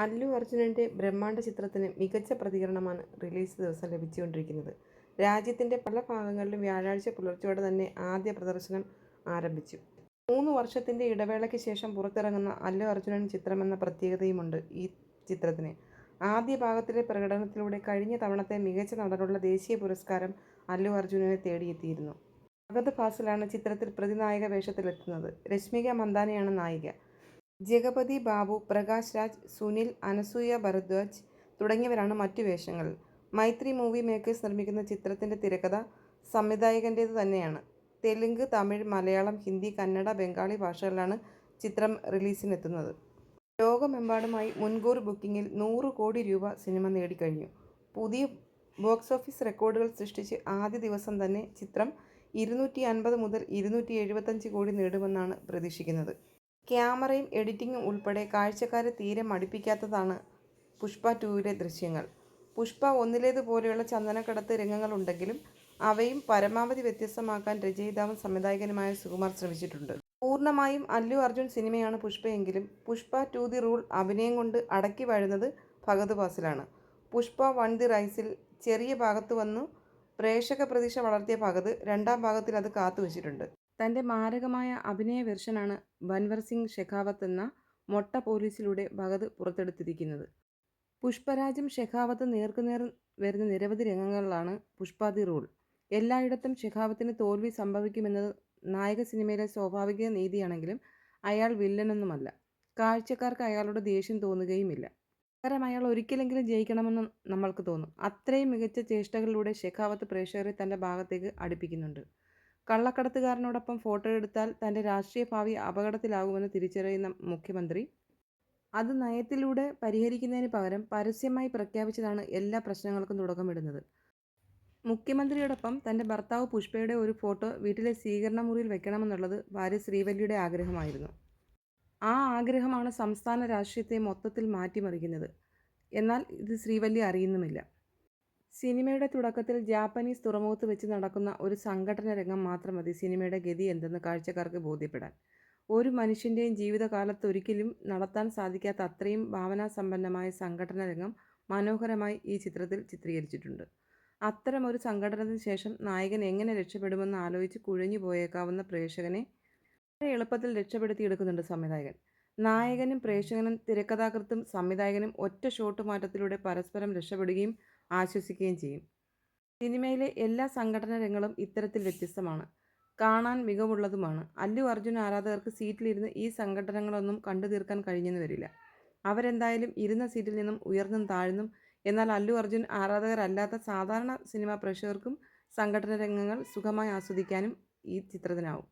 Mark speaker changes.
Speaker 1: അല്ലു അർജുനന്റെ ബ്രഹ്മാണ്ഡ ചിത്രത്തിന് മികച്ച പ്രതികരണമാണ് റിലീസ് ദിവസം ലഭിച്ചുകൊണ്ടിരിക്കുന്നത്. രാജ്യത്തിന്റെ പല ഭാഗങ്ങളിലും വ്യാഴാഴ്ച പുലർച്ചയോടെ തന്നെ ആദ്യ പ്രദർശനം ആരംഭിച്ചു. 3 വർഷത്തിന്റെ ഇടവേളയ്ക്ക് ശേഷം പുറത്തിറങ്ങുന്ന അല്ലു അർജുനൻ ചിത്രമെന്ന പ്രത്യേകതയുമുണ്ട് ഈ ചിത്രത്തിന്. ആദ്യ ഭാഗത്തിലെ പ്രകടനത്തിലൂടെ കഴിഞ്ഞ തവണത്തെ മികച്ച നടനുള്ള ദേശീയ പുരസ്കാരം അല്ലു അർജുനനെ തേടിയെത്തിയിരുന്നു. ഫഹദ് ഫാസിലാണ് ചിത്രത്തിൽ പ്രതിനായക വേഷത്തിലെത്തുന്നത്. രശ്മിക മന്ദാനയാണ് നായിക. ജഗപതി ബാബു, പ്രകാശ് രാജ്, സുനിൽ, അനസൂയ ഭരദ്വാജ് തുടങ്ങിയവരാണ് മറ്റു വേഷങ്ങളിൽ. മൈത്രി മൂവി മേക്കേഴ്സ് നിർമ്മിക്കുന്ന ചിത്രത്തിന്റെ തിരക്കഥ സംവിധായകന്റേതു തന്നെയാണ്. തെലുങ്ക്, തമിഴ്, മലയാളം, ഹിന്ദി, കന്നഡ, ബംഗാളി ഭാഷകളിലാണ് ചിത്രം റിലീസിനെത്തുന്നത്. ലോകമെമ്പാടുമായി മുൻകൂർ ബുക്കിംഗിൽ 100 കോടി രൂപ സിനിമ നേടിക്കഴിഞ്ഞു. പുതിയ ബോക്സ് ഓഫീസ് റെക്കോർഡുകൾ സൃഷ്ടിച്ച് ആദ്യ ദിവസം തന്നെ ചിത്രം 250 മുതൽ 275 കോടി നേടുമെന്നാണ് പ്രതീക്ഷിക്കുന്നത്. ക്യാമറയും എഡിറ്റിംഗും ഉൾപ്പെടെ കാഴ്ചക്കാരെ തീരെ മടുപ്പിക്കാത്തതാണ് പുഷ്പ 2-ലെ ദൃശ്യങ്ങൾ. പുഷ്പ 1-ലേതുപോലെയുള്ള ചന്ദനക്കടത്ത് രംഗങ്ങളുണ്ടെങ്കിലും അവയും പരമാവധി വ്യത്യസ്തമാക്കാൻ രചയിതാവും സംവിധായകനുമായ സുകുമാർ ശ്രമിച്ചിട്ടുണ്ട്. പൂർണ്ണമായും അല്ലു അർജുൻ സിനിമയാണ് പുഷ്പയെങ്കിലും പുഷ്പ 2 ദി റൂൾ അഭിനയം കൊണ്ട് അടക്കി വാഴുന്നത് ഫഹദ് ഫാസിലാണ്. പുഷ്പ 1 ദി റൈസിൽ ചെറിയ ഭാഗത്തു വന്നു പ്രേക്ഷക പ്രതീക്ഷ വളർത്തിയ ഫഹദ് രണ്ടാം ഭാഗത്തിൽ അത് കാത്തുവച്ചിട്ടുണ്ട്. തന്റെ മാരകമായ അഭിനയ വെർഷനാണ് ബൻവർ സിംഗ് ഷെഖാവത്ത് എന്ന മൊട്ട പോലീസിലൂടെ ഫഹദ് പുറത്തെടുത്തിരിക്കുന്നത്. പുഷ്പരാജും ഷെഖാവത്തും നേർക്കുനേർ വരുന്ന നിരവധി രംഗങ്ങളിലാണ് പുഷ്പ ദി റൂൾ. എല്ലായിടത്തും ഷെഖാവത്തിന് തോൽവി സംഭവിക്കുമെന്നത് നായക സിനിമയിലെ സ്വാഭാവിക നീതിയാണെങ്കിലും അയാൾ വില്ലനൊന്നുമല്ല. കാഴ്ചക്കാർക്ക് അയാളോട് ദേഷ്യം തോന്നുകയുമില്ല. പകരം അയാൾ ഒരിക്കലെങ്കിലും ജയിക്കണമെന്ന് നമ്മൾക്ക് തോന്നും. അത്രയും മികച്ച ചേഷ്ടകളിലൂടെ ഷെഖാവത്ത് പ്രേക്ഷകരെ തന്റെ ഭാഗത്തേക്ക് അടുപ്പിക്കുന്നുണ്ട്. കള്ളക്കടത്തുകാരനോടൊപ്പം ഫോട്ടോ എടുത്താൽ തന്റെ രാഷ്ട്രീയ ഭാവി അപകടത്തിലാകുമെന്ന് തിരിച്ചറിയുന്ന മുഖ്യമന്ത്രി അത് നയത്തിലൂടെ പരിഹരിക്കുന്നതിന് പകരം പരസ്യമായി പ്രഖ്യാപിച്ചതാണ് എല്ലാ പ്രശ്നങ്ങൾക്കും തുടക്കമിടുന്നത്. മുഖ്യമന്ത്രിയോടൊപ്പം തന്റെ ഭർത്താവ് പുഷ്പയുടെ ഒരു ഫോട്ടോ വീട്ടിലെ സ്വീകരണ മുറിയിൽ വെക്കണമെന്നുള്ളത് ഭാര്യ ശ്രീവല്ലിയുടെ ആഗ്രഹമായിരുന്നു. ആ ആഗ്രഹമാണ് സംസ്ഥാന രാഷ്ട്രീയത്തെ മൊത്തത്തിൽ മാറ്റിമറിക്കുന്നത്. എന്നാൽ ഇത് ശ്രീവല്ലി അറിയുന്നുമില്ല. സിനിമയുടെ തുടക്കത്തിൽ ജാപ്പനീസ് തുറമുഖത്ത് വെച്ച് നടക്കുന്ന ഒരു സംഘടന രംഗം മാത്രം മതി സിനിമയുടെ ഗതി എന്തെന്ന് കാഴ്ചക്കാർക്ക് ബോധ്യപ്പെടാൻ. ഒരു മനുഷ്യൻ്റെയും ജീവിതകാലത്തൊരിക്കലും നടത്താൻ സാധിക്കാത്ത അത്രയും ഭാവനാസമ്പന്നമായ സംഘടന രംഗം മനോഹരമായി ഈ ചിത്രത്തിൽ ചിത്രീകരിച്ചിട്ടുണ്ട്. അത്തരമൊരു സംഘടനത്തിന് ശേഷം നായകൻ എങ്ങനെ രക്ഷപ്പെടുമെന്ന് ആലോചിച്ച് കുഴഞ്ഞു പോയേക്കാവുന്ന പ്രേക്ഷകനെ വളരെ എളുപ്പത്തിൽ രക്ഷപ്പെടുത്തിയെടുക്കുന്നുണ്ട് സംവിധായകൻ. നായകനും പ്രേക്ഷകനും തിരക്കഥാകൃത്തും സംവിധായകനും ഒറ്റ ഷോട്ട് മാറ്റത്തിലൂടെ പരസ്പരം രക്ഷപ്പെടുകയും ആശ്വസിക്കുകയും ചെയ്യും. സിനിമയിലെ എല്ലാ സംഘടന രംഗങ്ങളും ഇത്തരത്തിൽ വ്യത്യസ്തമാണ്, കാണാൻ മികവുള്ളതുമാണ്. അല്ലു അർജുൻ ആരാധകർക്ക് സീറ്റിലിരുന്ന് ഈ സംഘടനകളൊന്നും കണ്ടു തീർക്കാൻ കഴിഞ്ഞെന്ന് വരില്ല. അവരെന്തായാലും ഇരുന്ന സീറ്റിൽ നിന്നും ഉയർന്നും താഴ്ന്നും. എന്നാൽ അല്ലു അർജുൻ ആരാധകരല്ലാത്ത സാധാരണ സിനിമാ പ്രേക്ഷകർക്കും സംഘടന രംഗങ്ങൾ സുഖമായി ആസ്വദിക്കാനും ഈ ചിത്രത്തിനാവും.